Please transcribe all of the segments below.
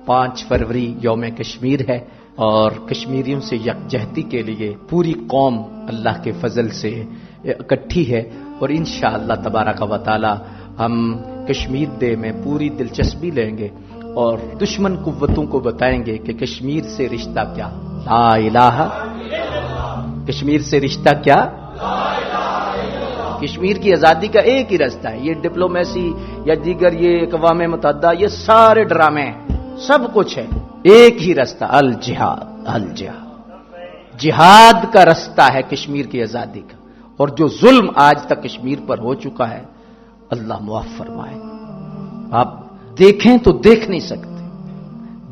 5 فروری یوم کشمیر ہے اور کشمیریوں سے یکجہتی کے لیے پوری قوم اللہ کے فضل سے اکٹھی ہے، اور انشاءاللہ تبارک و تعالی ہم کشمیر ڈے میں پوری دلچسپی لیں گے اور دشمن قوتوں کو بتائیں گے کہ کشمیر سے رشتہ کیا، لا الہ، کشمیر سے رشتہ کیا، کشمیر کی آزادی کا ایک ہی راستہ ہے۔ یہ ڈپلومیسی یا دیگر یہ اقوام متحدہ یہ سارے ڈرامے ہیں، سب کچھ ہے، ایک ہی راستہ، الجہاد، الجہاد، جہاد کا راستہ ہے کشمیر کی آزادی کا۔ اور جو ظلم آج تک کشمیر پر ہو چکا ہے اللہ معاف فرمائے، آپ دیکھیں تو دیکھ نہیں سکتے،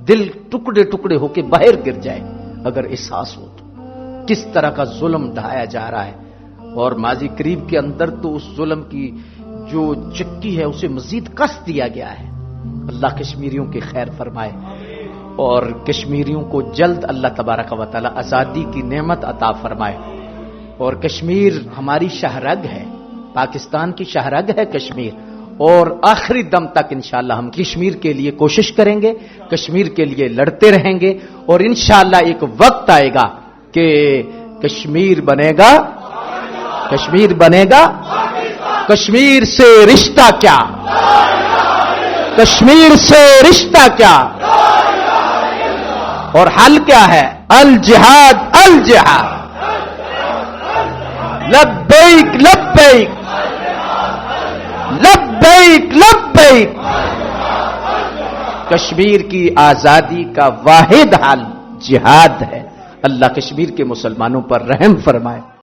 دل ٹکڑے ٹکڑے ہو کے باہر گر جائے اگر احساس ہو تو کس طرح کا ظلم ڈھایا جا رہا ہے۔ اور ماضی قریب کے اندر تو اس ظلم کی جو چکی ہے اسے مزید کس دیا گیا ہے۔ اللہ کشمیریوں کی خیر فرمائے اور کشمیریوں کو جلد اللہ تبارک و تعالی آزادی کی نعمت عطا فرمائے۔ اور کشمیر ہماری شہرگ ہے، پاکستان کی شہرگ ہے کشمیر، اور آخری دم تک انشاءاللہ ہم کشمیر کے لیے کوشش کریں گے، کشمیر کے لیے لڑتے رہیں گے، اور انشاءاللہ ایک وقت آئے گا کہ کشمیر بنے گا، کشمیر بنے گا، کشمیر سے رشتہ کیا، کشمیر سے رشتہ کیا، اور حل کیا ہے، الجہاد، الجہاد، لبیک لبیک لبیک لبیک۔ کشمیر کی آزادی کا واحد حل جہاد ہے۔ اللہ کشمیر کے مسلمانوں پر رحم فرمائے۔